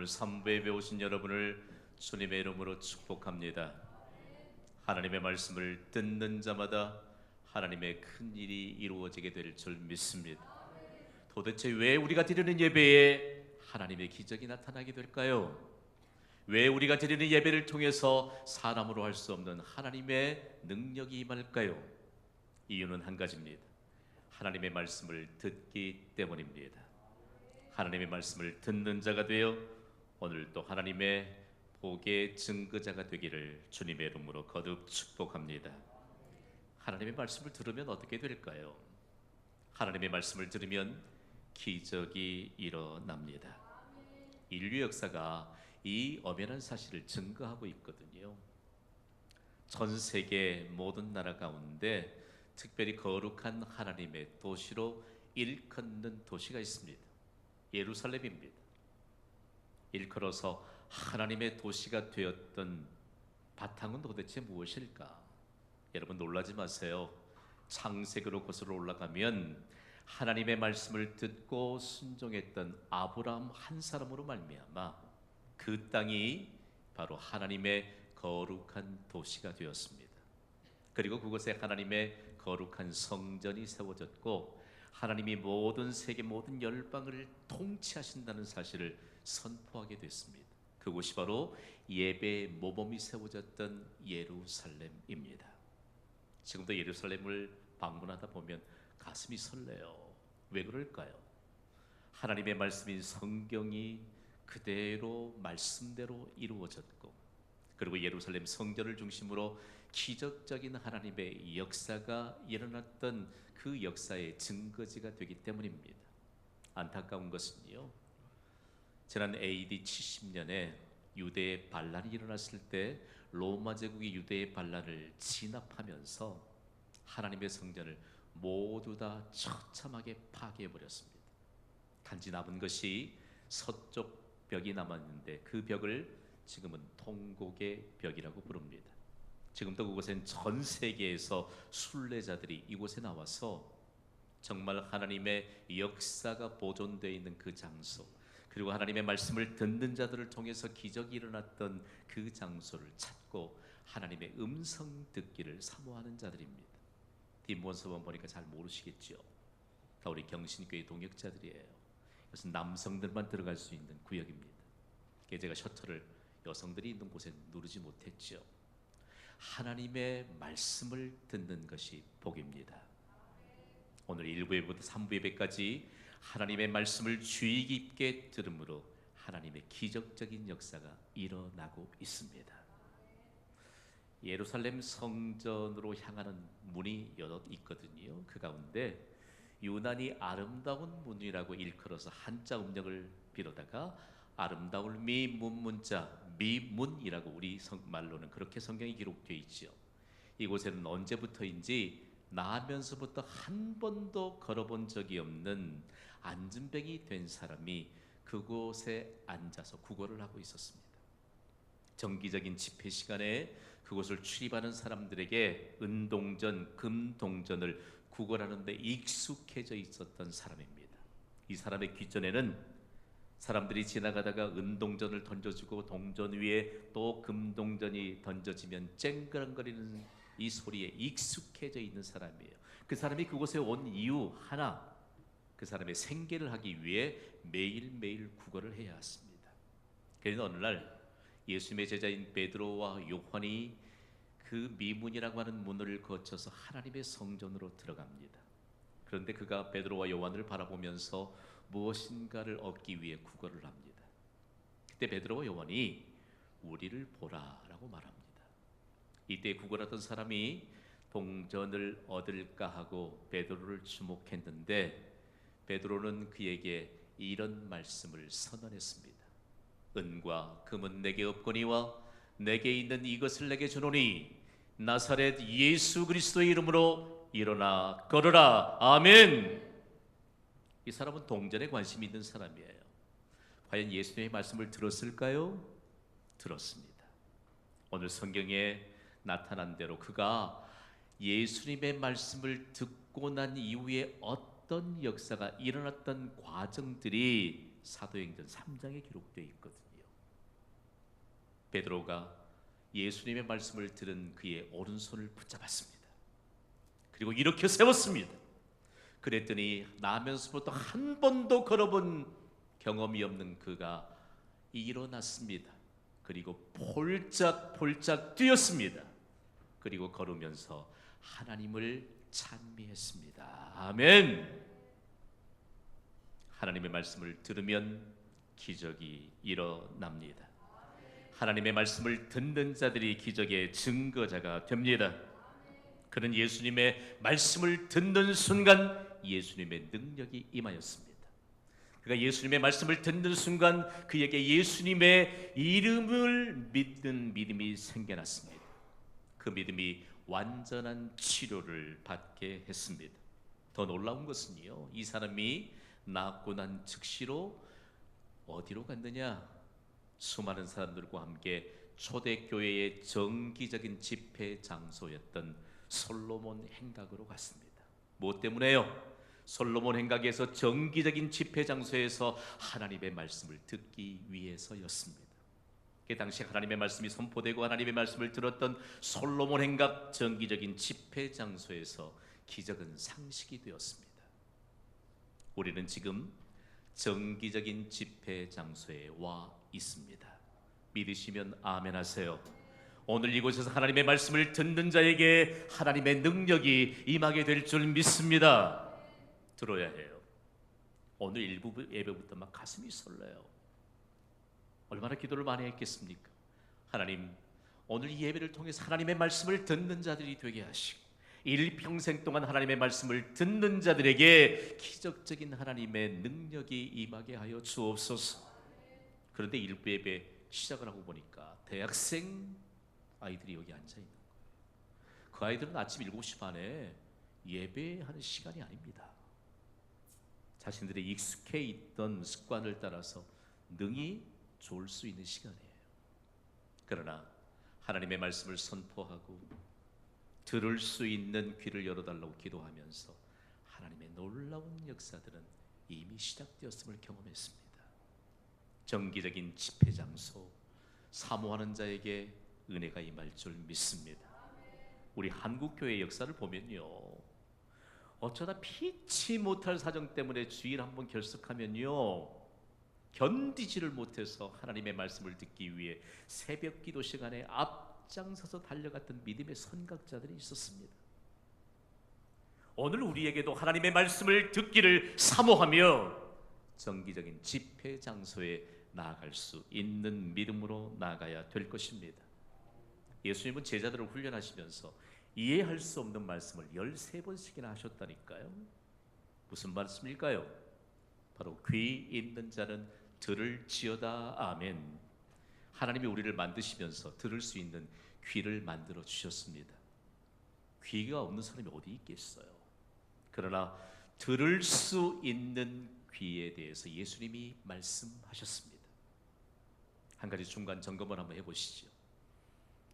오늘 3부에 배우신 여러분을 주님의 이름으로 축복합니다. 하나님의 말씀을 듣는 자마다 하나님의 큰 일이 이루어지게 될 줄 믿습니다. 도대체 왜 우리가 드리는 예배에 하나님의 기적이 나타나게 될까요? 왜 우리가 드리는 예배를 통해서 사람으로 할 수 없는 하나님의 능력이 임할까요? 이유는 한 가지입니다. 하나님의 말씀을 듣기 때문입니다. 하나님의 말씀을 듣는 자가 되어 오늘 또 하나님의 복의 증거자가 되기를 주님의 이름으로 거듭 축복합니다. 하나님의 말씀을 들으면 어떻게 될까요? 하나님의 말씀을 들으면 기적이 일어납니다. 인류 역사가 이 엄연한 사실을 증거하고 있거든요. 전 세계 모든 나라 가운데 특별히 거룩한 하나님의 도시로 일컫는 도시가 있습니다. 예루살렘입니다. 일컬어서 하나님의 도시가 되었던 바탕은 도대체 무엇일까? 여러분 놀라지 마세요. 창세기로 거슬러 올라가면 하나님의 말씀을 듣고 순종했던 아브라함 한 사람으로 말미암아 그 땅이 바로 하나님의 거룩한 도시가 되었습니다. 그리고 그곳에 하나님의 거룩한 성전이 세워졌고 하나님이 모든 세계 모든 열방을 통치하신다는 사실을 선포하게 됐습니다. 그곳이 바로 예배의 모범이 세워졌던 예루살렘입니다. 지금도 예루살렘을 방문하다 보면 가슴이 설레요. 왜 그럴까요? 하나님의 말씀인 성경이 그대로 말씀대로 이루어졌고 그리고 예루살렘 성전을 중심으로 기적적인 하나님의 역사가 일어났던 그 역사의 증거지가 되기 때문입니다. 안타까운 것은요, 지난 AD 70년에 유대의 반란이 일어났을 때 로마 제국이 유대의 반란을 진압하면서 하나님의 성전을 모두 다 처참하게 파괴해버렸습니다. 단지 남은 것이 서쪽 벽이 남았는데 그 벽을 지금은 통곡의 벽이라고 부릅니다. 지금도 그곳엔 전 세계에서 순례자들이 이곳에 나와서 정말 하나님의 역사가 보존되어 있는 그 장소, 그리고 하나님의 말씀을 듣는 자들을 통해서 기적이 일어났던 그 장소를 찾고 하나님의 음성 듣기를 사모하는 자들입니다. 뒷모습만 보니까 잘 모르시겠죠? 다 우리 경신교회 동역자들이에요. 이것은 남성들만 들어갈 수 있는 구역입니다. 제가 셔터를 여성들이 있는 곳에 누르지 못했죠. 하나님의 말씀을 듣는 것이 복입니다. 오늘 1부 예배부터 3부 예배까지 하나님의 말씀을 주의 깊게 들음으로 하나님의 기적적인 역사가 일어나고 있습니다. 예루살렘 성전으로 향하는 문이 여러 있거든요. 그 가운데 유난히 아름다운 문이라고 일컬어서 한자 음력을 빌어다가 아름다울 미 문문자 미문이라고 우리 말로는 그렇게 성경이 기록되어 있죠. 이곳에는 언제부터인지 나면서부터 한 번도 걸어본 적이 없는 안진뱅이 된 사람이 그곳에 앉아서 구걸을 하고 있었습니다. 정기적인 집회 시간에 그곳을 출입하는 사람들에게 은동전, 금동전을 구걸하는 데 익숙해져 있었던 사람입니다. 이 사람의 귓전에는 사람들이 지나가다가 은동전을 던져주고 동전 위에 또 금동전이 던져지면 쨍그랑거리는 이 소리에 익숙해져 있는 사람이에요. 그 사람이 그곳에 온 이유 하나, 그 사람의 생계를 하기 위해 매일매일 구걸을 해야 했습니다. 그래서 어느 날 예수님의 제자인 베드로와 요한이 그 미문이라고 하는 문을 거쳐서 하나님의 성전으로 들어갑니다. 그런데 그가 베드로와 요한을 바라보면서 무엇인가를 얻기 위해 구걸을 합니다. 그때 베드로와 요한이 우리를 보라라고 말합니다. 이때 구걸하던 사람이 동전을 얻을까 하고 베드로를 주목했는데 베드로는 그에게 이런 말씀을 선언했습니다. 은과 금은 내게 없거니와 내게 있는 이것을 내게 주노니 나사렛 예수 그리스도의 이름으로 일어나 걸어라. 아멘. 이 사람은 동전에 관심이 있는 사람이에요. 과연 예수님의 말씀을 들었을까요? 들었습니다. 오늘 성경에 나타난 대로 그가 예수님의 말씀을 듣고 난 이후에 어떤 역사가 일어났던 과정들이 사도행전 3장에 기록되어 있거든요. 베드로가 예수님의 말씀을 들은 그의 오른손을 붙잡았습니다. 그리고 일으켜 세웠습니다. 그랬더니 나면서부터 한 번도 걸어본 경험이 없는 그가 일어났습니다. 그리고 폴짝폴짝 뛰었습니다. 그리고 걸으면서 하나님을 찬미했습니다. 아멘. 하나님의 말씀을 들으면 기적이 일어납니다. 하나님의 말씀을 듣는 자들이 기적의 증거자가 됩니다. 그는 예수님의 말씀을 듣는 순간 예수님의 능력이 임하였습니다. 그가 예수님의 말씀을 듣는 순간 그에게 예수님의 이름을 믿는 믿음이 생겨났습니다. 그 믿음이 완전한 치료를 받게 했습니다. 더 놀라운 것은요, 이 사람이 낫고 난 즉시로 어디로 갔느냐? 수많은 사람들과 함께 초대교회의 정기적인 집회 장소였던 솔로몬 행각으로 갔습니다. 무엇 때문에요? 솔로몬 행각에서 정기적인 집회 장소에서 하나님의 말씀을 듣기 위해서였습니다. 그 당시 하나님의 말씀이 선포되고 하나님의 말씀을 들었던 솔로몬 행각 정기적인 집회 장소에서 기적은 상식이 되었습니다. 우리는 지금 정기적인 집회 장소에 와 있습니다. 믿으시면 아멘 하세요. 오늘 이곳에서 하나님의 말씀을 듣는 자에게 하나님의 능력이 임하게 될 줄 믿습니다. 들어야 해요. 오늘 일부 예배부터 막 가슴이 설레요. 얼마나 기도를 많이 했겠습니까? 하나님, 오늘 이 예배를 통해서 하나님의 말씀을 듣는 자들이 되게 하시고 일평생 동안 하나님의 말씀을 듣는 자들에게 기적적인 하나님의 능력이 임하게 하여 주옵소서. 그런데 일부 예배 시작을 하고 보니까 대학생 아이들이 여기 앉아 있는 거예요. 그 아이들은 아침 7시 반에 예배하는 시간이 아닙니다. 자신들의 익숙해 있던 습관을 따라서 능히 좋을 수 있는 시간이에요. 그러나 하나님의 말씀을 선포하고 들을 수 있는 귀를 열어달라고 기도하면서 하나님의 놀라운 역사들은 이미 시작되었음을 경험했습니다. 정기적인 집회 장소, 사모하는 자에게 은혜가 임할 줄 믿습니다. 우리 한국교회 역사를 보면요, 어쩌다 피치 못할 사정 때문에 주일 한번 결석하면요, 견디지를 못해서 하나님의 말씀을 듣기 위해 새벽 기도 시간에 앞장서서 달려갔던 믿음의 선각자들이 있었습니다. 오늘 우리에게도 하나님의 말씀을 듣기를 사모하며 정기적인 집회 장소에 나아갈 수 있는 믿음으로 나아가야 될 것입니다. 예수님은 제자들을 훈련하시면서 이해할 수 없는 말씀을 13번씩이나 하셨다니까요. 무슨 말씀일까요? 바로 귀 있는 자는 들을지어다. 아멘. 하나님이 우리를 만드시면서 들을 수 있는 귀를 만들어 주셨습니다. 귀가 없는 사람이 어디 있겠어요? 그러나 들을 수 있는 귀에 대해서 예수님이 말씀하셨습니다. 한 가지 중간 점검을 한번 해보시죠.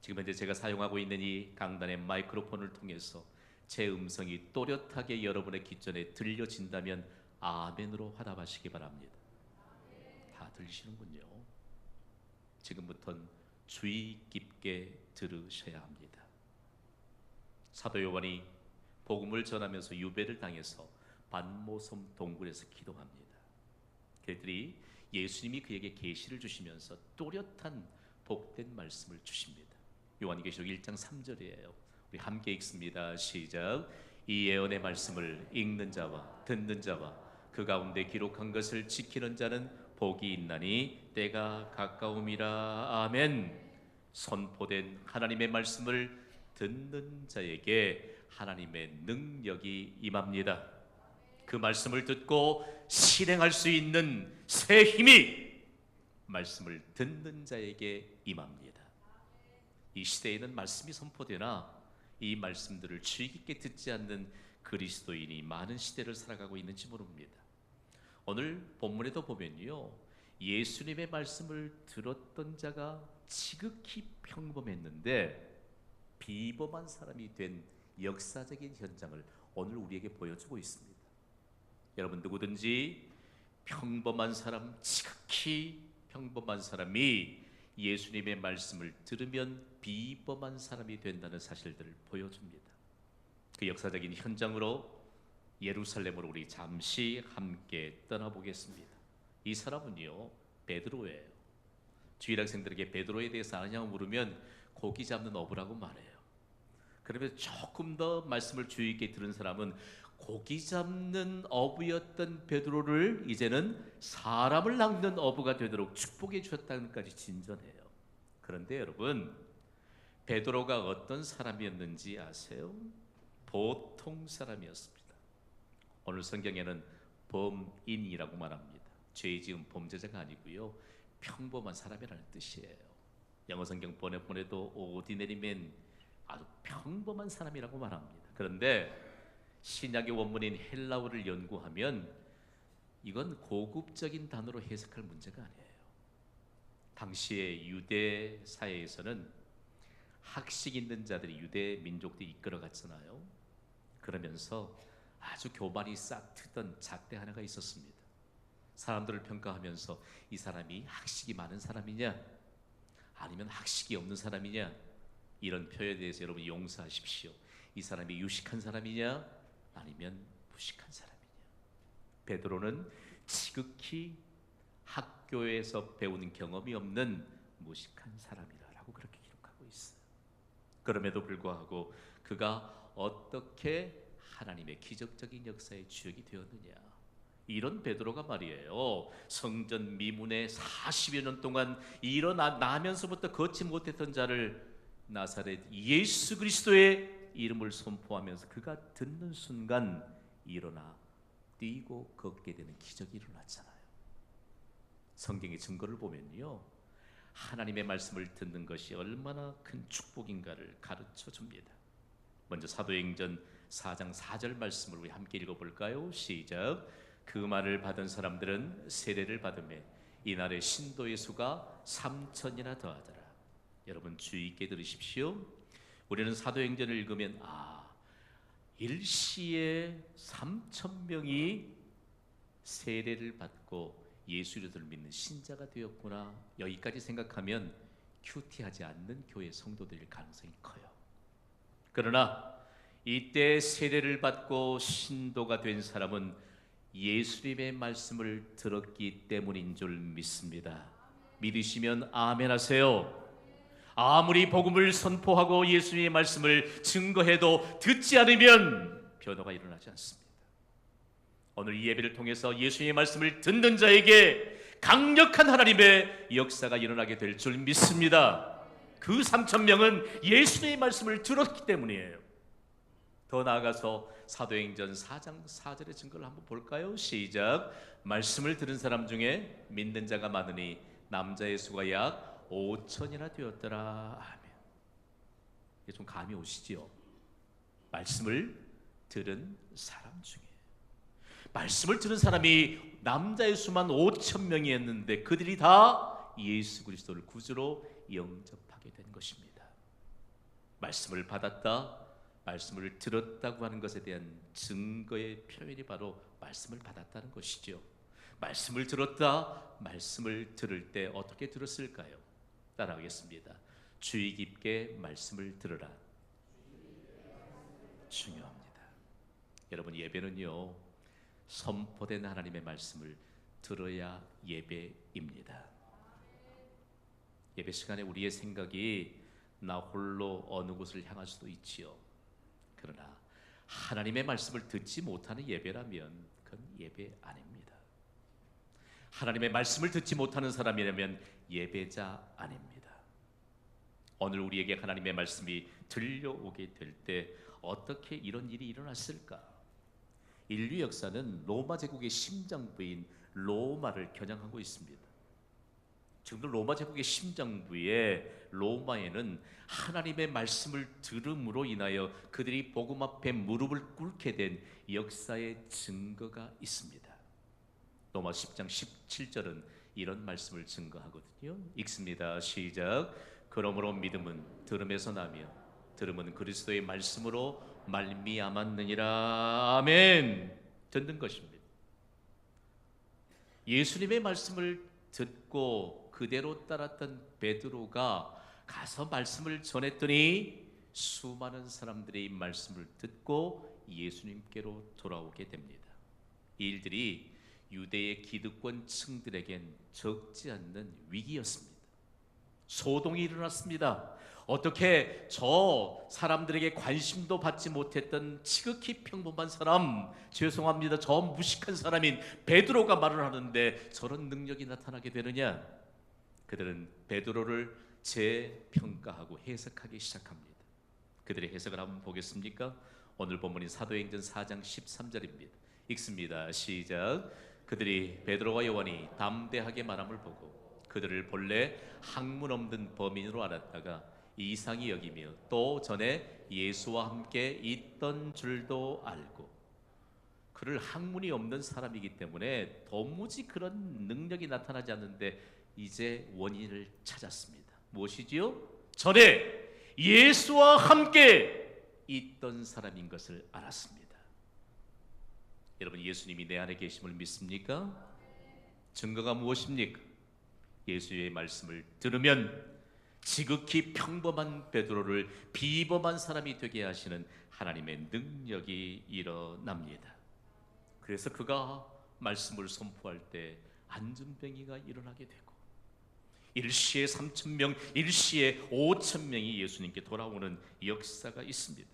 지금 현재 제가 사용하고 있는 이 강단의 마이크로폰을 통해서 제 음성이 또렷하게 여러분의 귀전에 들려진다면 아멘으로 화답하시기 바랍니다. 다 들리시는군요. 지금부터는 주의 깊게 들으셔야 합니다. 사도 요한이 복음을 전하면서 유배를 당해서 반모섬 동굴에서 기도합니다. 그들이 예수님이 그에게 계시를 주시면서 또렷한 복된 말씀을 주십니다. 요한계시록 1장 3절이에요. 우리 함께 읽습니다. 시작. 이 예언의 말씀을 읽는 자와 듣는 자와 그 가운데 기록한 것을 지키는 자는 복이 있나니 때가 가까움이라. 아멘. 선포된 하나님의 말씀을 듣는 자에게 하나님의 능력이 임합니다. 그 말씀을 듣고 실행할 수 있는 새 힘이 말씀을 듣는 자에게 임합니다. 이 시대에는 말씀이 선포되나 이 말씀들을 주의 깊게 듣지 않는 그리스도인이 많은 시대를 살아가고 있는지 모릅니다. 오늘 본문에도 보면요, 예수님의 말씀을 들었던 자가 지극히 평범했는데 비범한 사람이 된 역사적인 현장을 오늘 우리에게 보여주고 있습니다. 여러분, 누구든지 평범한 사람, 지극히 평범한 사람이 예수님의 말씀을 들으면 비범한 사람이 된다는 사실들을 보여줍니다. 그 역사적인 현장으로 예루살렘으로 우리 잠시 함께 떠나보겠습니다. 이 사람은요, 베드로예요. 주일 학생들에게 베드로에 대해서 아느냐고 물으면 고기 잡는 어부라고 말해요. 그러면 조금 더 말씀을 주의 있게 들은 사람은 고기 잡는 어부였던 베드로를 이제는 사람을 낚는 어부가 되도록 축복해 주셨다는까지 진전해요. 그런데 여러분, 베드로가 어떤 사람이었는지 아세요? 보통 사람이었습니다. 오늘 성경에는 범인이라고 말합니다. 죄 지은 범죄자가 아니고요, 평범한 사람이라는 뜻이에요. 영어 성경 번역본에도 ordinary man, 아주 평범한 사람이라고 말합니다. 그런데 신약의 원문인 헬라어를 연구하면 이건 고급적인 단어로 해석할 문제가 아니에요. 당시의 유대 사회에서는 학식 있는 자들이 유대 민족들이 이끌어갔잖아요. 그러면서 아주 교만이 싹 트던 잣대 하나가 있었습니다. 사람들을 평가하면서 이 사람이 학식이 많은 사람이냐 아니면 학식이 없는 사람이냐, 이런 표현에 대해서 여러분 용서하십시오. 이 사람이 유식한 사람이냐 아니면 무식한 사람이냐. 베드로는 지극히 학교에서 배우는 경험이 없는 무식한 사람이라고 그렇게 기록하고 있어요. 그럼에도 불구하고 그가 어떻게 하나님의 기적적인 역사의 주역이 되었느냐, 이런 베드로가 말이에요, 성전 미문에 40여 년 동안 일어나면서부터 걷지 못했던 자를 나사렛 예수 그리스도의 이름을 선포하면서 그가 듣는 순간 일어나 뛰고 걷게 되는 기적이 일어났잖아요. 성경의 증거를 보면요, 하나님의 말씀을 듣는 것이 얼마나 큰 축복인가를 가르쳐 줍니다. 먼저 사도행전 4장 4절 말씀을 우리 함께 읽어볼까요? 시작. 그 말을 받은 사람들은 세례를 받으며 이날의 신도의 수가 3,000이나 더하더라. 여러분 주의 있게 들으십시오. 우리는 사도행전을 읽으면 일시에 3,000명이 세례를 받고 예수를 믿는 신자가 되었구나, 여기까지 생각하면 큐티하지 않는 교회 성도들일 가능성이 커요. 그러나 이때 세례를 받고 신도가 된 사람은 예수님의 말씀을 들었기 때문인 줄 믿습니다. 믿으시면 아멘 하세요. 아무리 복음을 선포하고 예수님의 말씀을 증거해도 듣지 않으면 변화가 일어나지 않습니다. 오늘 이 예배를 통해서 예수님의 말씀을 듣는 자에게 강력한 하나님의 역사가 일어나게 될 줄 믿습니다. 그 3,000명은 예수님의 말씀을 들었기 때문이에요. 더 나아가서 사도행전 4장 4절의 증거를 한번 볼까요? 시작. 말씀을 들은 사람 중에 믿는 자가 많으니 남자의 수가 약 5,000이나 되었더라. 아멘. 이게 좀 감이 오시지요? 말씀을 들은 사람 중에, 말씀을 들은 사람이 남자의 수만 5,000명이었는데 그들이 다 예수 그리스도를 구주로 영접하게 된 것입니다. 말씀을 받았다, 말씀을 들었다고 하는 것에 대한 증거의 표현이 바로 말씀을 받았다는 것이죠. 말씀을 들었다, 말씀을 들을 때 어떻게 들었을까요? 따라하겠습니다. 주의 깊게 말씀을 들으라. 중요합니다. 여러분, 예배는요, 선포된 하나님의 말씀을 들어야 예배입니다. 예배 시간에 우리의 생각이 나 홀로 어느 곳을 향할 수도 있지요. 그러나 하나님의 말씀을 듣지 못하는 예배라면 그건 예배 아닙니다. 하나님의 말씀을 듣지 못하는 사람이라면 예배자 아닙니다. 오늘 우리에게 하나님의 말씀이 들려오게 될 때 어떻게 이런 일이 일어났을까? 인류 역사는 로마 제국의 심장부인 로마를 겨냥하고 있습니다. 지금도 로마 제국의 심장부에 로마에는 하나님의 말씀을 들음으로 인하여 그들이 복음 앞에 무릎을 꿇게 된 역사의 증거가 있습니다. 로마 10장 17절은 이런 말씀을 증거하거든요. 읽습니다. 시작. 그러므로 믿음은 들음에서 나며 들음은 그리스도의 말씀으로 말미암았느니라. 아멘. 듣는 것입니다. 예수님의 말씀을 듣고 그대로 따랐던 베드로가 가서 말씀을 전했더니 수많은 사람들이 이 말씀을 듣고 예수님께로 돌아오게 됩니다. 이 일들이 유대의 기득권 층들에겐 적지 않는 위기였습니다. 소동이 일어났습니다. 어떻게 저 사람들에게 관심도 받지 못했던 지극히 평범한 사람, 죄송합니다, 저 무식한 사람인 베드로가 말을 하는데 저런 능력이 나타나게 되느냐? 그들은 베드로를 재평가하고 해석하기 시작합니다. 그들의 해석을 한번 보겠습니까? 오늘 본문인 사도행전 4장 13절입니다. 읽습니다. 시작. 그들이 베드로와 요한이 담대하게 말함을 보고 그들을 본래 학문 없는 범인으로 알았다가 이상히 여기며 또 전에 예수와 함께 있던 줄도 알고, 그를 학문이 없는 사람이기 때문에 도무지 그런 능력이 나타나지 않는데 이제 원인을 찾았습니다. 무엇이지요? 전에 예수와 함께 있던 사람인 것을 알았습니다. 여러분, 예수님이 내 안에 계심을 믿습니까? 증거가 무엇입니까? 예수의 말씀을 들으면 지극히 평범한 베드로를 비범한 사람이 되게 하시는 하나님의 능력이 일어납니다. 그래서 그가 말씀을 선포할 때 안전병이가 일어나게 되고 일시에 3,000명, 일시에 5,000명이 예수님께 돌아오는 역사가 있습니다.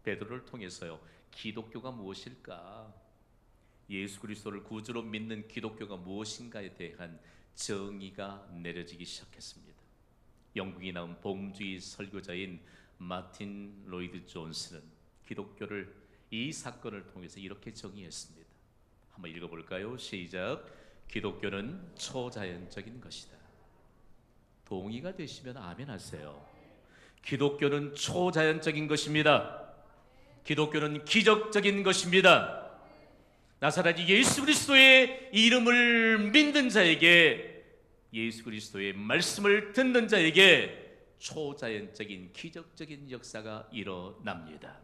베드로를 통해서요, 기독교가 무엇일까? 예수 그리스도를 구주로 믿는 기독교가 무엇인가에 대한 정의가 내려지기 시작했습니다. 영국이 나온 복음주의 설교자인 마틴 로이드 존스는 기독교를 이 사건을 통해서 이렇게 정의했습니다. 한번 읽어볼까요? 시작. 기독교는 초자연적인 것이다. 동의가 되시면 아멘 하세요. 기독교는 초자연적인 것입니다. 기독교는 기적적인 것입니다. 나사렛 예수 그리스도의 이름을 믿는 자에게, 예수 그리스도의 말씀을 듣는 자에게 초자연적인 기적적인 역사가 일어납니다.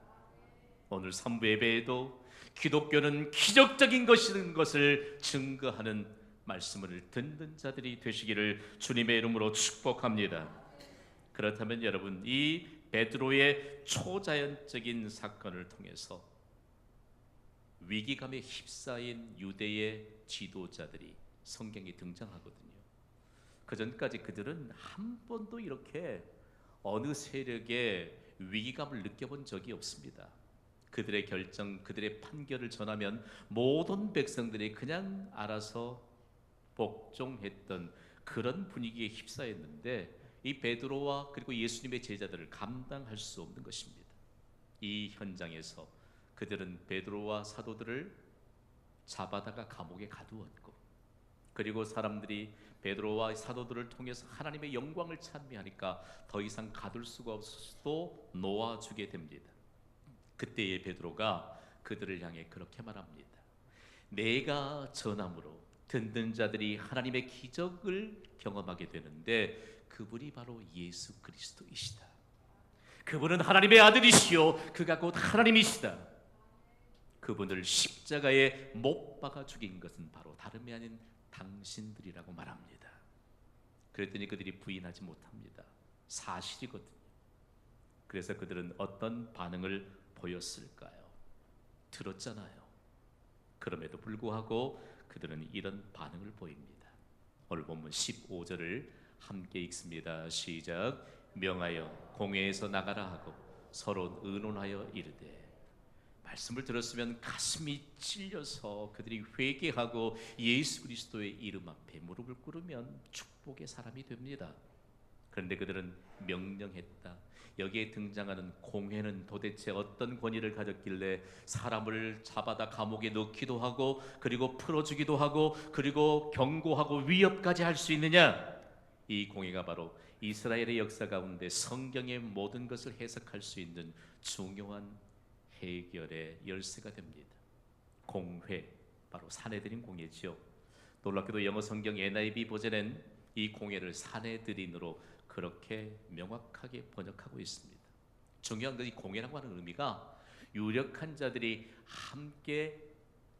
오늘 3부 예배에도 기독교는 기적적인 것인 것을 증거하는 말씀을 듣는 자들이 되시기를 주님의 이름으로 축복합니다. 그렇다면 여러분, 이 베드로의 초자연적인 사건을 통해서 위기감에 휩싸인 유대의 지도자들이 성경에 등장하거든요. 그 전까지 그들은 한 번도 이렇게 어느 세력의 위기감을 느껴본 적이 없습니다. 그들의 결정, 그들의 판결을 전하면 모든 백성들이 그냥 알아서 복종했던 그런 분위기에 휩싸였는데, 이 베드로와 그리고 예수님의 제자들을 감당할 수 없는 것입니다. 이 현장에서 그들은 베드로와 사도들을 잡아다가 감옥에 가두었고, 그리고 사람들이 베드로와 사도들을 통해서 하나님의 영광을 찬미하니까 더 이상 가둘 수가 없어서 또 놓아주게 됩니다. 그때의 베드로가 그들을 향해 그렇게 말합니다. 내가 전함으로 듣는 자들이 하나님의 기적을 경험하게 되는데 그분이 바로 예수 그리스도이시다. 그분은 하나님의 아들이시요 그가 곧 하나님이시다. 그분을 십자가에 못 박아 죽인 것은 바로 다름이 아닌 당신들이라고 말합니다. 그랬더니 그들이 부인하지 못합니다. 사실이거든요. 그래서 그들은 어떤 반응을 보였을까요? 들었잖아요. 그럼에도 불구하고 그들은 이런 반응을 보입니다. 오늘 본문 15절을 함께 읽습니다. 시작. 명하여 공회에서 나가라 하고 서로 의논하여 이르되. 말씀을 들었으면 가슴이 찔려서 그들이 회개하고 예수 그리스도의 이름 앞에 무릎을 꿇으면 축복의 사람이 됩니다. 그런데 그들은 명령했다. 여기에 등장하는 공회는 도대체 어떤 권위를 가졌길래 사람을 잡아다 감옥에 넣기도 하고 그리고 풀어주기도 하고 그리고 경고하고 위협까지 할 수 있느냐? 이 공회가 바로 이스라엘의 역사 가운데 성경의 모든 것을 해석할 수 있는 중요한 해결의 열쇠가 됩니다. 공회, 바로 사내들인 공회지요. 놀랍게도 영어 성경 NIV 버전은 이 공회를 사내들인으로 그렇게 명확하게 번역하고 있습니다. 중요한 것이 공회라고 하는 의미가 유력한 자들이 함께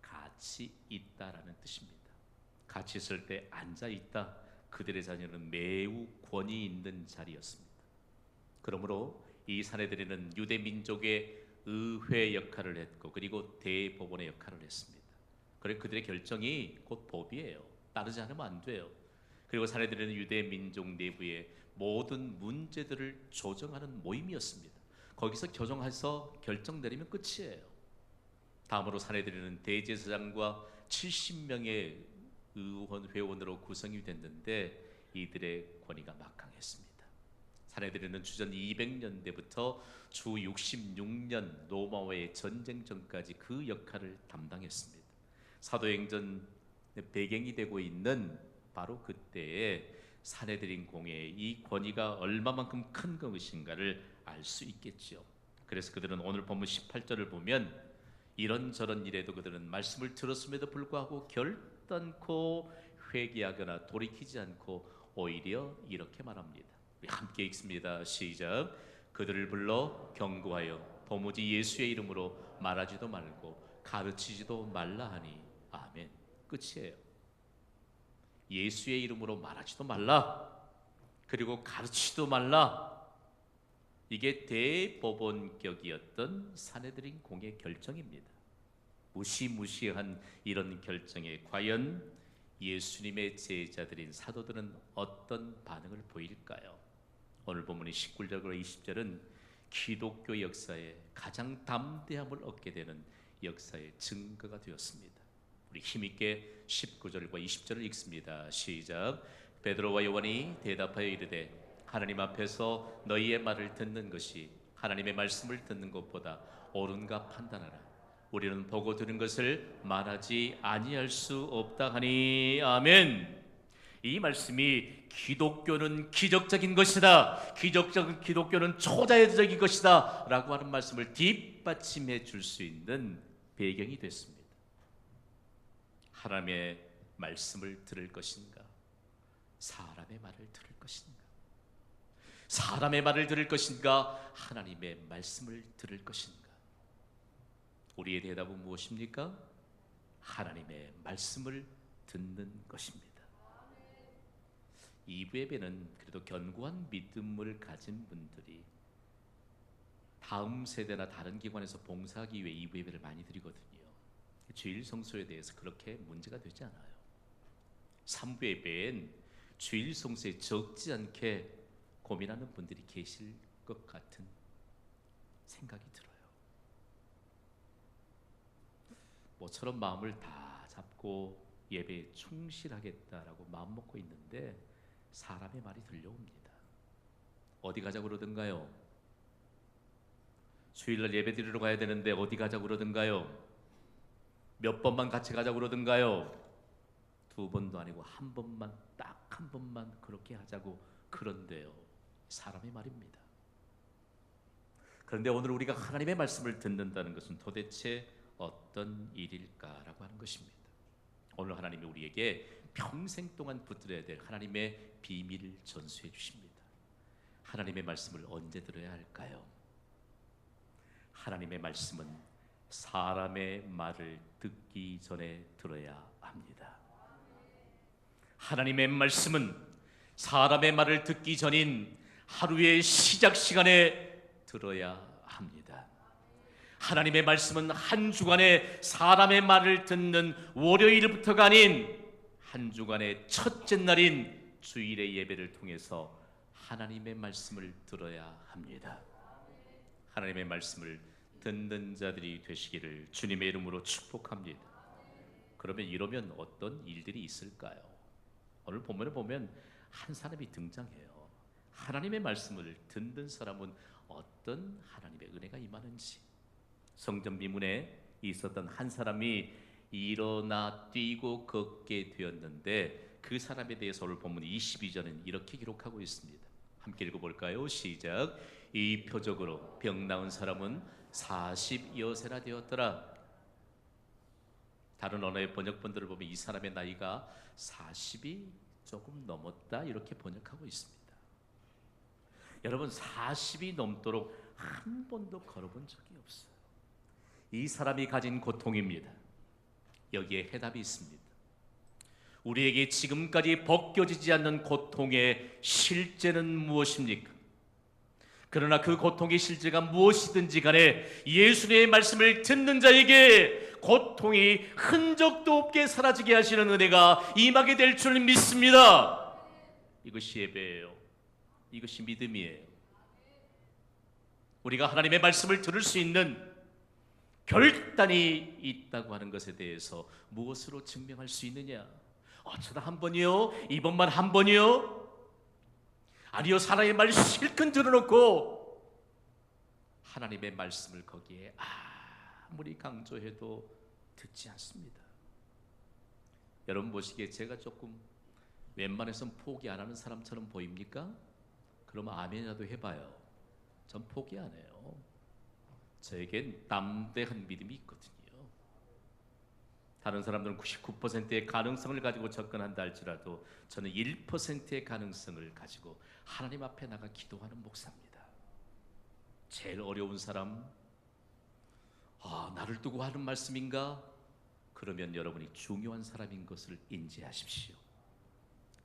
같이 있다라는 뜻입니다. 같이 있을 때 앉아 있다. 그들의 자녀는 매우 권위 있는 자리였습니다. 그러므로 이 사내들이는 유대 민족의 의회 역할을 했고 그리고 대법원의 역할을 했습니다. 그래 그들의 결정이 곧 법이에요. 따르지 않으면 안 돼요. 그리고 사내들은 유대 민족 내부의 모든 문제들을 조정하는 모임이었습니다. 거기서 조정해서 결정 내리면 끝이에요. 다음으로 사내들은 대제사장과 70명의 의원 회원으로 구성이 됐는데 이들의 권위가 막강했습니다. 사내들은 주전 200년대부터 주 66년 로마와의 전쟁 전까지 그 역할을 담당했습니다. 사도행전 배경이 되고 있는 바로 그때에 사내들인 공회의 이 권위가 얼마만큼 큰 것인가를 알 수 있겠죠. 그래서 그들은 오늘 본문 18절을 보면 이런저런 일에도 그들은 말씀을 들었음에도 불구하고 결단코 회개하거나 돌이키지 않고 오히려 이렇게 말합니다. 우리 함께 읽습니다. 시작. 그들을 불러 경고하여 도무지 예수의 이름으로 말하지도 말고 가르치지도 말라 하니 아멘. 끝이에요. 예수의 이름으로 말하지도 말라. 그리고 가르치지도 말라. 이게 대법원격이었던 사내들인 공의 결정입니다. 무시무시한 이런 결정에 과연 예수님의 제자들인 사도들은 어떤 반응을 보일까요? 오늘 본문의 19절과 20절은 기독교 역사에 가장 담대함을 얻게 되는 역사의 증거가 되었습니다. 우리 힘있게 19절과 20절을 읽습니다. 시작. 베드로와 요한이 대답하여 이르되 하나님 앞에서 너희의 말을 듣는 것이 하나님의 말씀을 듣는 것보다 옳은가 판단하라. 우리는 보고 들은 것을 말하지 아니할 수 없다 하니 아멘. 이 말씀이 기독교는 기적적인 것이다. 기독교는 초자연적인 것이다. 라고 하는 말씀을 뒷받침해 줄 수 있는 배경이 됐습니다. 하나님의 말씀을 들을 것인가? 사람의 말을 들을 것인가? 사람의 말을 들을 것인가? 하나님의 말씀을 들을 것인가? 우리의 대답은 무엇입니까? 하나님의 말씀을 듣는 것입니다. 2부 예배는 그래도 견고한 믿음을 가진 분들이 다음 세대나 다른 기관에서 봉사하기 위해 2부 예배를 많이 드리거든요. 주일 성소에 대해서 그렇게 문제가 되지 않아요. 3부 예배엔 주일 성소에 적지 않게 고민하는 분들이 계실 것 같은 생각이 들어요. 모처럼 마음을 다 잡고 예배에 충실하겠다라고 마음 먹고 있는데 사람의 말이 들려옵니다. 어디 가자고 그러던가요? 주일날 예배 드리러 가야 되는데 어디 가자고 그러던가요? 몇 번만 같이 가자고 그러던가요? 2번도 아니고 한 번만, 딱 한 번만 그렇게 하자고 그런데요. 사람의 말입니다. 그런데 오늘 우리가 하나님의 말씀을 듣는다는 것은 도대체 어떤 일일까라고 하는 것입니다. 오늘 하나님이 우리에게 평생 동안 붙들어야 될 하나님의 비밀을 전수해 주십니다. 하나님의 말씀을 언제 들어야 할까요? 하나님의 말씀은 사람의 말을 듣기 전에 들어야 합니다. 하나님의 말씀은 사람의 말을 듣기 전인 하루의 시작 시간에 들어야 합니다. 하나님의 말씀은 한 주간에 사람의 말을 듣는 월요일부터가 아닌 한 주간의 첫째 날인 주일의 예배를 통해서 하나님의 말씀을 들어야 합니다. 하나님의 말씀을 듣는 자들이 되시기를 주님의 이름으로 축복합니다. 그러면 이러면 어떤 일들이 있을까요? 오늘 본문에 보면 한 사람이 등장해요. 하나님의 말씀을 듣는 사람은 어떤 하나님의 은혜가 임하는지. 성전 미문에 있었던 한 사람이 일어나 뛰고 걷게 되었는데 그 사람에 대해서 오늘 본문 22절은 이렇게 기록하고 있습니다. 함께 읽어볼까요? 시작. 이 표적으로 병 나은 사람은 40여 세나 되었더라. 다른 언어의 번역본들을 보면 이 사람의 나이가 40이 조금 넘었다 이렇게 번역하고 있습니다. 여러분 40이 넘도록 한 번도 걸어본 적이 없어요. 이 사람이 가진 고통입니다. 여기에 해답이 있습니다. 우리에게 지금까지 벗겨지지 않는 고통의 실제는 무엇입니까? 그러나 그 고통의 실제가 무엇이든지 간에 예수님의 말씀을 듣는 자에게 고통이 흔적도 없게 사라지게 하시는 은혜가 임하게 될 줄 믿습니다. 이것이 예배예요. 이것이 믿음이에요. 우리가 하나님의 말씀을 들을 수 있는 결단이 있다고 하는 것에 대해서 무엇으로 증명할 수 있느냐? 어쩌다 한 번이요? 이번만 한 번이요? 아니요, 사람의 말을 실컷 들어놓고 하나님의 말씀을 거기에 아무리 강조해도 듣지 않습니다. 여러분 보시기에 제가 조금 웬만해선 포기 안 하는 사람처럼 보입니까? 그러면 아멘이라도 해봐요. 전 포기 안 해요. 저에겐 담대한 믿음이 있거든요. 다른 사람들은 99%의 가능성을 가지고 접근한다 할지라도 저는 1%의 가능성을 가지고 하나님 앞에 나가 기도하는 목사입니다. 제일 어려운 사람, 나를 두고 하는 말씀인가? 그러면 여러분이 중요한 사람인 것을 인지하십시오.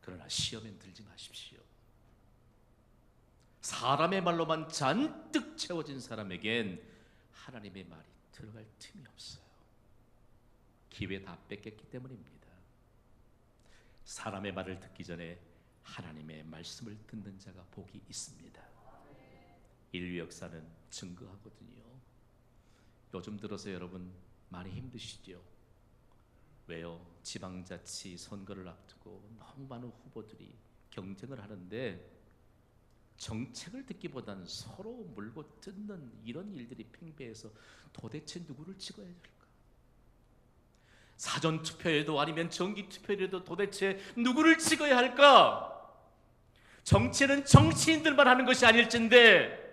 그러나 시험엔 들지 마십시오. 사람의 말로만 잔뜩 채워진 사람에겐 하나님의 말이 들어갈 틈이 없어요. 기회 다 뺏겼기 때문입니다. 사람의 말을 듣기 전에 하나님의 말씀을 듣는 자가 복이 있습니다. 인류 역사는 증거하거든요. 요즘 들어서 여러분 많이 힘드시죠? 왜요? 지방자치 선거를 앞두고 너무 많은 후보들이 경쟁을 하는데 정책을 듣기보다는 서로 물고 뜯는 이런 일들이 팽배해서 도대체 누구를 찍어야 될까? 사전투표에도 아니면 정기투표에도 도대체 누구를 찍어야 할까? 정치는 정치인들만 하는 것이 아닐진데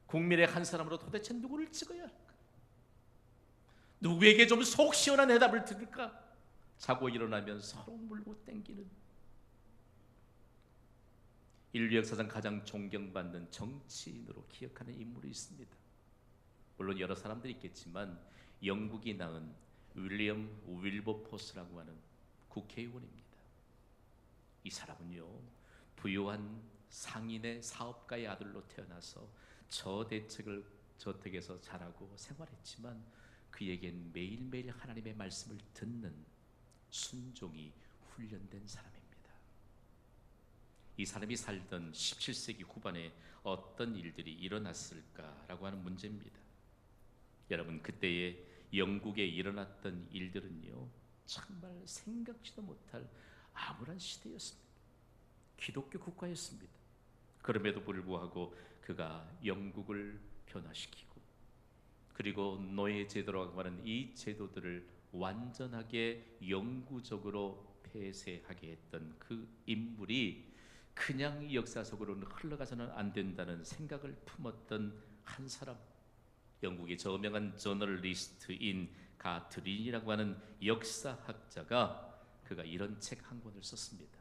국민의 한 사람으로 도대체 누구를 찍어야 할까? 누구에게 좀 속 시원한 해답을 들을까? 자고 일어나면 서로 물고 땡기는 인류 역사상 가장 존경받는 정치인으로 기억하는 인물이 있습니다. 물론 여러 사람들이 있겠지만 영국이 낳은 윌리엄 윌버포스라고 하는 국회의원입니다. 이 사람은요, 부유한 상인의 사업가의 아들로 태어나서 저택에서 자라고 생활했지만 그에겐 매일매일 하나님의 말씀을 듣는 순종이 훈련된 사람입니다. 이 사람이 살던 17세기 후반에 어떤 일들이 일어났을까라고 하는 문제입니다. 여러분, 그때의 영국에 일어났던 일들은요, 정말 생각지도 못할 암울한 시대였습니다. 기독교 국가였습니다. 그럼에도 불구하고 그가 영국을 변화시키고 그리고 노예 제도라고 하는 이 제도들을 완전하게 영구적으로 폐쇄하게 했던 그 인물이 그냥 역사 속으로는 흘러가서는 안 된다는 생각을 품었던 한 사람, 영국의 저명한 저널리스트인 가트린이라고 하는 역사학자가 그가 이런 책 한 권을 썼습니다.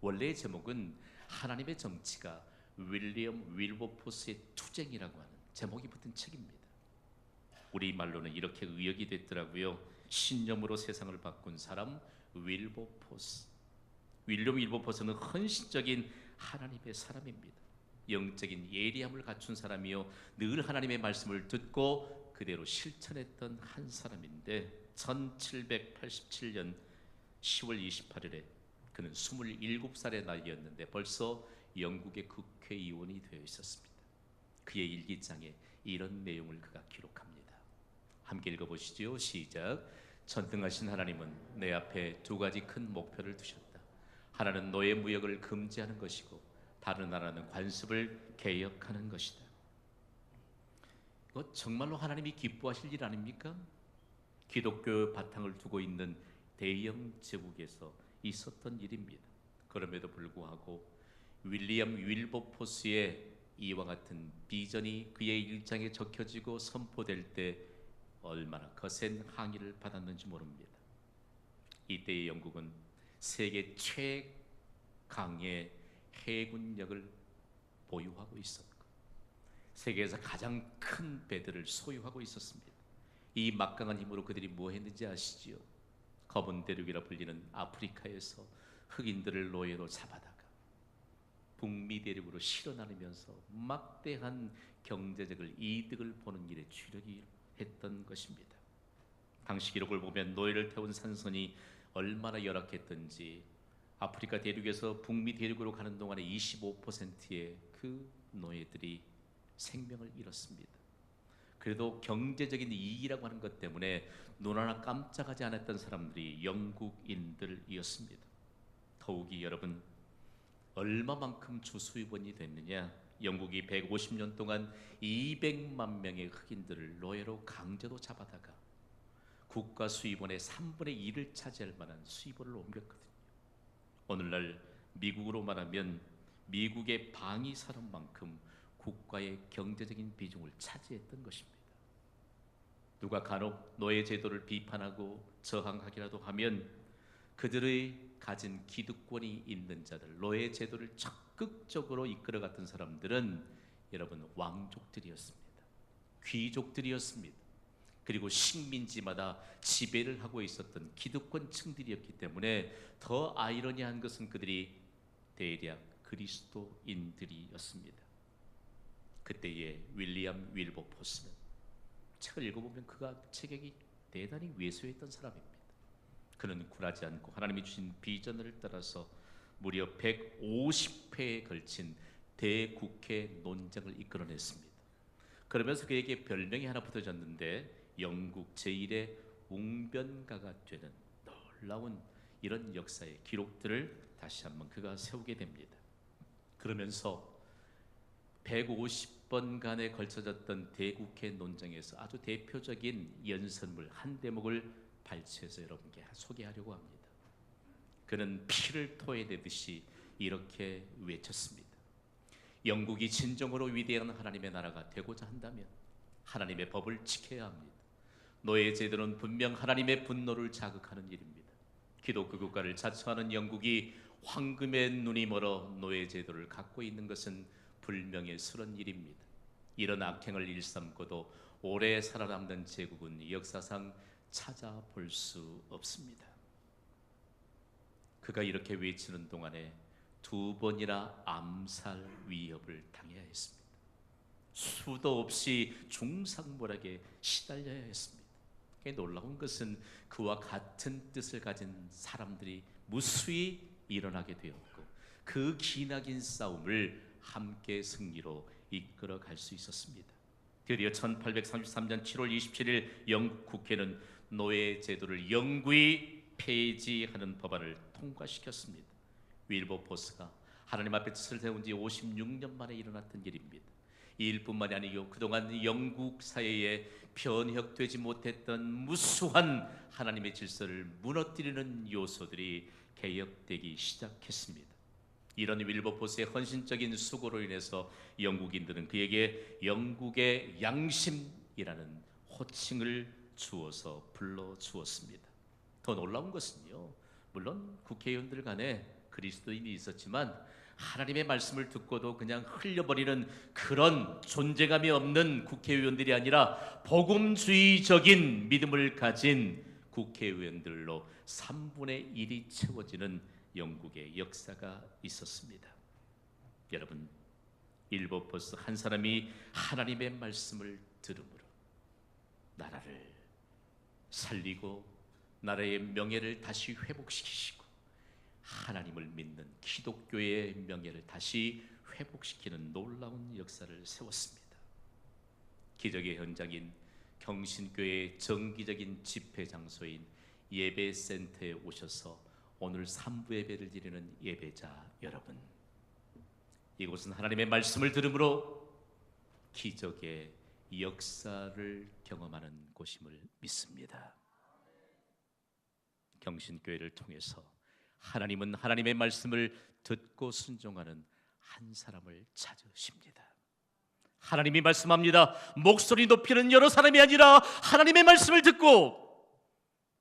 원래의 제목은 하나님의 정치가 윌리엄 윌버포스의 투쟁이라고 하는 제목이 붙은 책입니다. 우리말로는 이렇게 의역이 됐더라고요. 신념으로 세상을 바꾼 사람 윌버포스. 윌리엄 윌버포스는 헌신적인 하나님의 사람입니다. 영적인 예리함을 갖춘 사람이요, 늘 하나님의 말씀을 듣고 그대로 실천했던 한 사람인데 1787년 10월 28일에 그는 27살의 나이였는데 벌써 영국의 국회의원이 되어 있었습니다. 그의 일기장에 이런 내용을 그가 기록합니다. 함께 읽어보시죠. 시작. 전능하신 하나님은 내 앞에 두 가지 큰 목표를 두셨다. 하나는 노예 무역을 금지하는 것이고 다른 하나는 관습을 개혁하는 것이다. 이거 정말로 하나님이 기뻐하실 일 아닙니까? 기독교 바탕을 두고 있는 대영 제국에서 있었던 일입니다. 그럼에도 불구하고 윌리엄 윌버포스의 이와 같은 비전이 그의 일장에 적혀지고 선포될 때 얼마나 거센 항의를 받았는지 모릅니다. 이때의 영국은 세계 최강의 해군력을 보유하고 있었고 세계에서 가장 큰 배들을 소유하고 있었습니다. 이 막강한 힘으로 그들이 뭐 했는지 아시지요? 검은 대륙이라 불리는 아프리카에서 흑인들을 노예로 잡아다가 북미 대륙으로 실어 나르면서 막대한 경제적을 이득을 보는 일에 주력이 했던 것입니다. 당시 기록을 보면 노예를 태운 산선이 얼마나 열악했던지 아프리카 대륙에서 북미 대륙으로 가는 동안에 25%의 그 노예들이 생명을 잃었습니다. 그래도 경제적인 이익이라고 하는 것 때문에 눈 하나 깜짝하지 않았던 사람들이 영국인들이었습니다. 더욱이 여러분, 얼마만큼 주수입원이 됐느냐? 영국이 150년 동안 200만 명의 흑인들을 노예로 강제로 잡아다가 국가 수입원의 3분의 1을 차지할 만한 수입원을 옮겼거든요. 오늘날 미국으로 말하면 미국의 방위 산업만큼 국가의 경제적인 비중을 차지했던 것입니다. 누가 간혹 노예 제도를 비판하고 저항하기라도 하면 그들의 가진 기득권이 있는 자들, 노예 제도를 적극적으로 이끌어갔던 사람들은 여러분 왕족들이었습니다. 귀족들이었습니다. 그리고 식민지마다 지배를 하고 있었던 기득권층들이었기 때문에 더 아이러니한 것은 그들이 대략 그리스도인들이었습니다. 그때의 윌리엄 윌버포스는 책을 읽어보면 그가 체격이 대단히 왜소했던 사람입니다. 그는 굴하지 않고 하나님이 주신 비전을 따라서 무려 150회에 걸친 대국회 논쟁을 이끌어냈습니다. 그러면서 그에게 별명이 하나 붙어졌는데 영국 제1의 웅변가가 되는 놀라운 이런 역사의 기록들을 다시 한번 그가 세우게 됩니다. 그러면서 150번간에 걸쳐졌던 대국회 논쟁에서 아주 대표적인 연설문 한 대목을 발췌해서 여러분께 소개하려고 합니다. 그는 피를 토해내듯이 이렇게 외쳤습니다. 영국이 진정으로 위대한 하나님의 나라가 되고자 한다면 하나님의 법을 지켜야 합니다. 노예 제도는 분명 하나님의 분노를 자극하는 일입니다. 기독교 국가를 자처하는 영국이 황금의 눈이 멀어 노예 제도를 갖고 있는 것은 불명예스러운 일입니다. 이런 악행을 일삼고도 오래 살아남는 제국은 역사상 찾아볼 수 없습니다. 그가 이렇게 외치는 동안에 2번이나 암살 위협을 당해야 했습니다. 수도 없이 중상모략에 시달려야 했습니다. 놀라운 것은 그와 같은 뜻을 가진 사람들이 무수히 일어나게 되었고 그 기나긴 싸움을 함께 승리로 이끌어갈 수 있었습니다. 드디어 1833년 7월 27일 영국 국회는 노예 제도를 영구히 폐지하는 법안을 통과시켰습니다. 윌버포스가 하나님 앞에 뜻을 세운 지 56년 만에 일어났던 일입니다. 이 일뿐만이 아니요, 그동안 영국 사회에 변혁되지 못했던 무수한 하나님의 질서를 무너뜨리는 요소들이 개혁되기 시작했습니다. 이런 윌버포스의 헌신적인 수고로 인해서 영국인들은 그에게 영국의 양심이라는 호칭을 주어서 불러주었습니다. 더 놀라운 것은요, 물론 국회의원들 간에 그리스도인이 있었지만 하나님의 말씀을 듣고도 그냥 흘려버리는 그런 존재감이 없는 국회의원들이 아니라 복음주의적인 믿음을 가진 국회의원들로 3분의 1이 채워지는 영국의 역사가 있었습니다. 여러분, 윌버포스 한 사람이 하나님의 말씀을 들음으로 나라를 살리고 나라의 명예를 다시 회복시키시고 하나님을 믿는 기독교의 명예를 다시 회복시키는 놀라운 역사를 세웠습니다. 기적의 현장인 경신교회의 정기적인 집회 장소인 예배센터에 오셔서 오늘 3부 예배를 드리는 예배자 여러분, 이곳은 하나님의 말씀을 들음으로 기적의 역사를 경험하는 곳임을 믿습니다. 경신교회를 통해서 하나님은 하나님의 말씀을 듣고 순종하는 한 사람을 찾으십니다. 하나님이 말씀합니다. 목소리 높이는 여러 사람이 아니라 하나님의 말씀을 듣고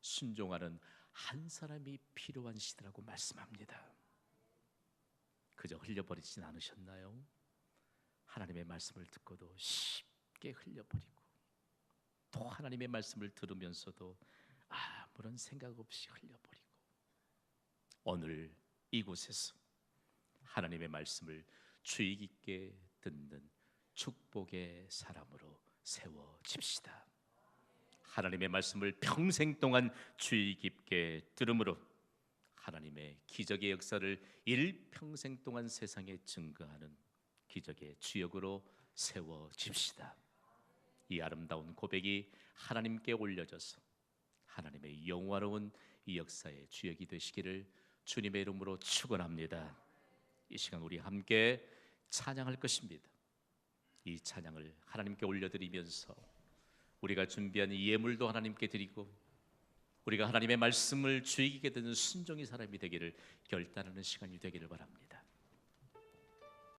순종하는 한 사람이 필요한 시대라고 말씀합니다. 그저 흘려버리진 않으셨나요? 하나님의 말씀을 듣고도 쉽게 흘려버리고 또 하나님의 말씀을 들으면서도 아무런 생각 없이 흘려버리고 오늘 이곳에서 하나님의 말씀을 주의 깊게 듣는 축복의 사람으로 세워집시다. 하나님의 말씀을 평생 동안 주의 깊게 들음으로 하나님의 기적의 역사를 일평생 동안 세상에 증거하는 기적의 주역으로 세워집시다. 이 아름다운 고백이 하나님께 올려져서 하나님의 영화로운 이 역사의 주역이 되시기를 주님의 이름으로 축원합니다. 이 시간 우리 함께 찬양할 것입니다. 이 찬양을 하나님께 올려드리면서 우리가 준비한 이 예물도 하나님께 드리고 우리가 하나님의 말씀을 주의 깊게 듣는 순종의 사람이 되기를 결단하는 시간이 되기를 바랍니다.